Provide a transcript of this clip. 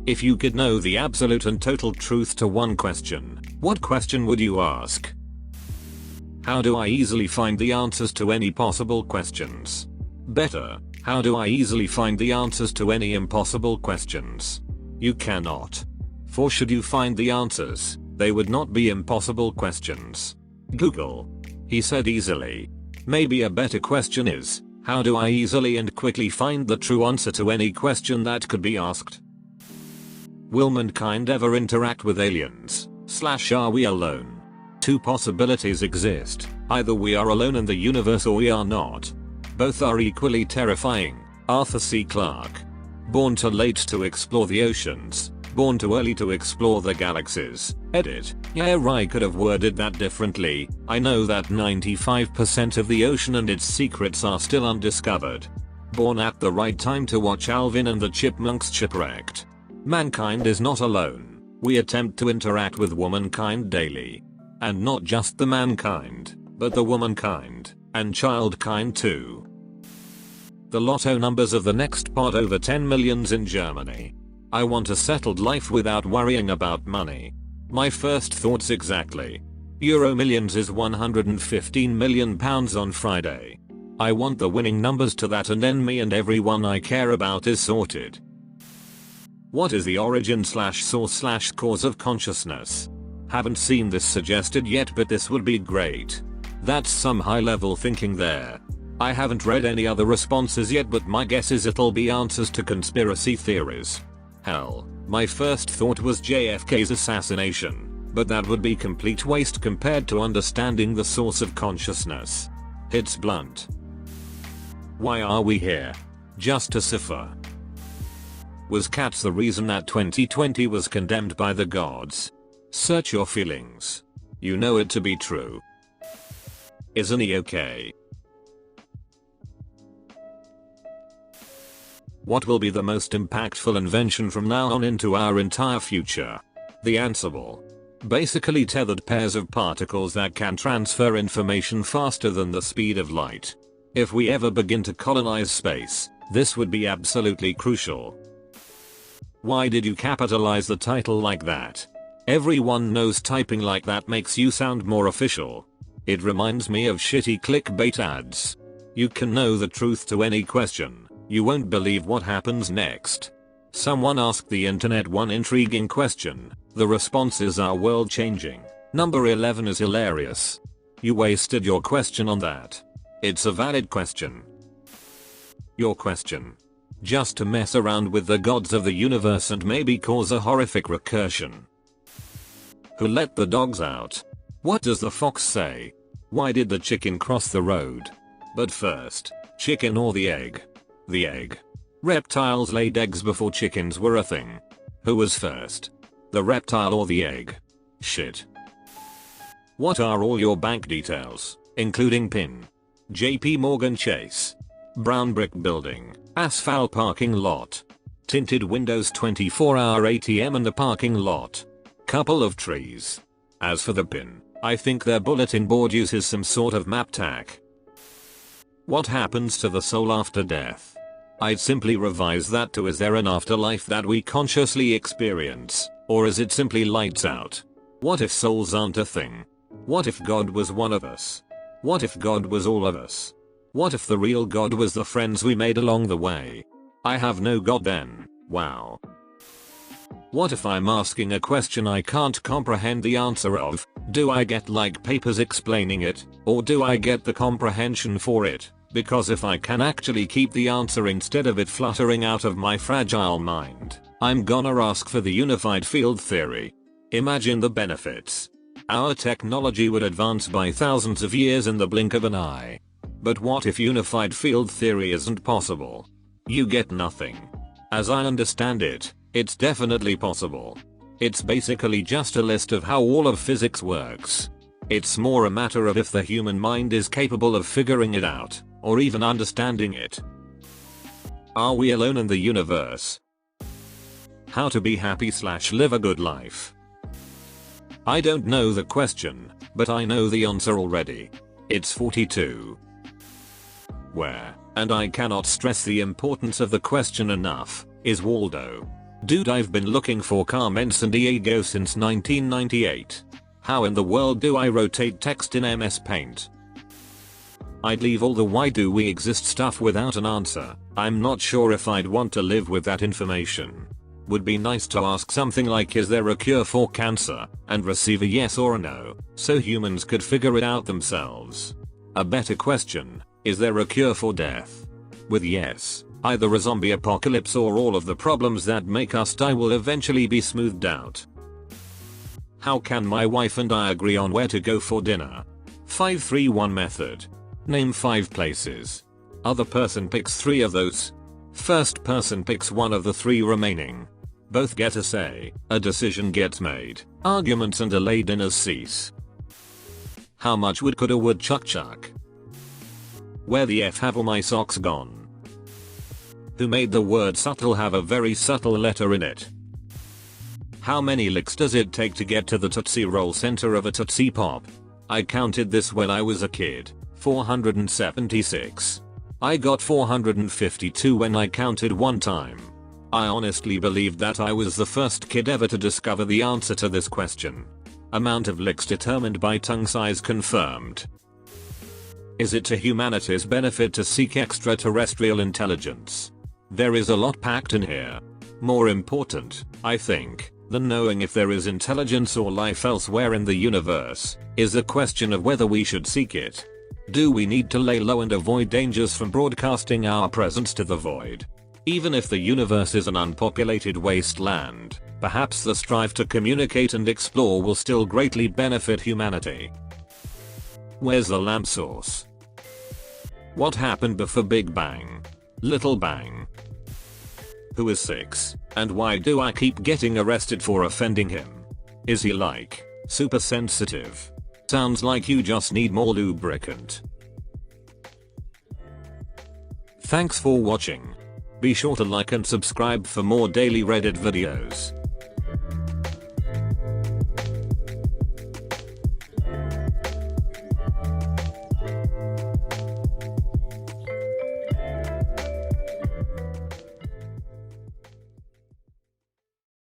If you could know the absolute and total truth to one question, what question would you ask? How do I easily find the answers to any possible questions? Better, how do I easily find the answers to any impossible questions? You cannot. For should you find the answers, they would not be impossible questions. Google. He said easily. Maybe a better question is, how do I easily and quickly find the true answer to any question that could be asked? Will mankind ever interact with aliens? / are we alone? Two possibilities exist. Either we are alone in the universe or we are not. Both are equally terrifying. Arthur C. Clarke. Born too late to explore the oceans. Born too early to explore the galaxies. Edit. Yeah, I could have worded that differently. I know that 95% of the ocean and its secrets are still undiscovered. Born at the right time to watch Alvin and the Chipmunks shipwrecked. Mankind is not alone. We attempt to interact with womankind daily. And not just the mankind, but the womankind, and childkind too. The lotto numbers of the next part: over 10 millions in Germany. I want a settled life without worrying about money. My first thoughts exactly. Euro Millions is £115 million on Friday. I want the winning numbers to that, and then me and everyone I care about is sorted. What is the origin / source / cause of consciousness? Haven't seen this suggested yet, but this would be great. That's some high level thinking there. I haven't read any other responses yet, but my guess is it'll be answers to conspiracy theories. Hell, my first thought was JFK's assassination, but that would be complete waste compared to understanding the source of consciousness. It's blunt. Why are we here? Just to suffer. Was cats the reason that 2020 was condemned by the gods? Search your feelings. You know it to be true. Isn't he okay? What will be the most impactful invention from now on into our entire future? The Ansible. Basically tethered pairs of particles that can transfer information faster than the speed of light. If we ever begin to colonize space, this would be absolutely crucial. Why did you capitalize the title like that? Everyone knows typing like that makes you sound more official. It reminds me of shitty clickbait ads. You can know the truth to any question. You won't believe what happens next. Someone asked the internet one intriguing question. The responses are world changing. Number 11 is hilarious. You wasted your question on that. It's a valid question. Your question. Just to mess around with the gods of the universe and maybe cause a horrific recursion. Who let the dogs out? What does the fox say? Why did the chicken cross the road? But first, chicken or the egg? The egg. Reptiles laid eggs before chickens were a thing. Who was first? The reptile or the egg? Shit. What are all your bank details, including PIN? JP Morgan Chase. Brown brick building, asphalt parking lot. Tinted windows, 24-hour ATM in the parking lot. Couple of trees. As for the PIN, I think their bulletin board uses some sort of map tack. What happens to the soul after death? I'd simply revise that to: is there an afterlife that we consciously experience, or is it simply lights out? What if souls aren't a thing? What if God was one of us? What if God was all of us? What if the real God was the friends we made along the way? I have no God then. Wow. What if I'm asking a question I can't comprehend the answer of? Do I get like papers explaining it, or do I get the comprehension for it? Because if I can actually keep the answer instead of it fluttering out of my fragile mind, I'm gonna ask for the unified field theory. Imagine the benefits. Our technology would advance by thousands of years in the blink of an eye. But what if unified field theory isn't possible? You get nothing. As I understand it, it's definitely possible. It's basically just a list of how all of physics works. It's more a matter of if the human mind is capable of figuring it out, or even understanding it. Are we alone in the universe? How to be happy / live a good life. I don't know the question, but I know the answer already. It's 42. Where, and I cannot stress the importance of the question enough, is Waldo? Dude, I've been looking for Carmen Sandiego since 1998. How in the world do I rotate text in MS Paint? I'd leave all the why do we exist stuff without an answer. I'm not sure if I'd want to live with that information. Would be nice to ask something like, is there a cure for cancer, and receive a yes or a no, so humans could figure it out themselves. A better question, is there a cure for death? With yes, either a zombie apocalypse or all of the problems that make us die will eventually be smoothed out. How can my wife and I agree on where to go for dinner? 5-3-1 method. Name 5 places. Other person picks 3 of those. First person picks 1 of the 3 remaining. Both get a say, a decision gets made, arguments and delayed dinners cease. How much wood could a woodchuck chuck? Where the F have all my socks gone? Who made the word subtle have a very subtle letter in it? How many licks does it take to get to the Tootsie Roll center of a Tootsie Pop? I counted this when I was a kid. 476. I got 452 when I counted one time. I honestly believed that I was the first kid ever to discover the answer to this question. Amount of licks determined by tongue size confirmed. Is it to humanity's benefit to seek extraterrestrial intelligence? There is a lot packed in here. More important, I think, than knowing if there is intelligence or life elsewhere in the universe, is the question of whether we should seek it. Do we need to lay low and avoid dangers from broadcasting our presence to the void? Even if the universe is an unpopulated wasteland, perhaps the strive to communicate and explore will still greatly benefit humanity. Where's the lamp source? What happened before Big Bang? Little Bang? Who is 6, and why do I keep getting arrested for offending him? Is he like, super sensitive? Sounds like you just need more lubricant. Thanks for watching. Be sure to like and subscribe for more daily Reddit videos.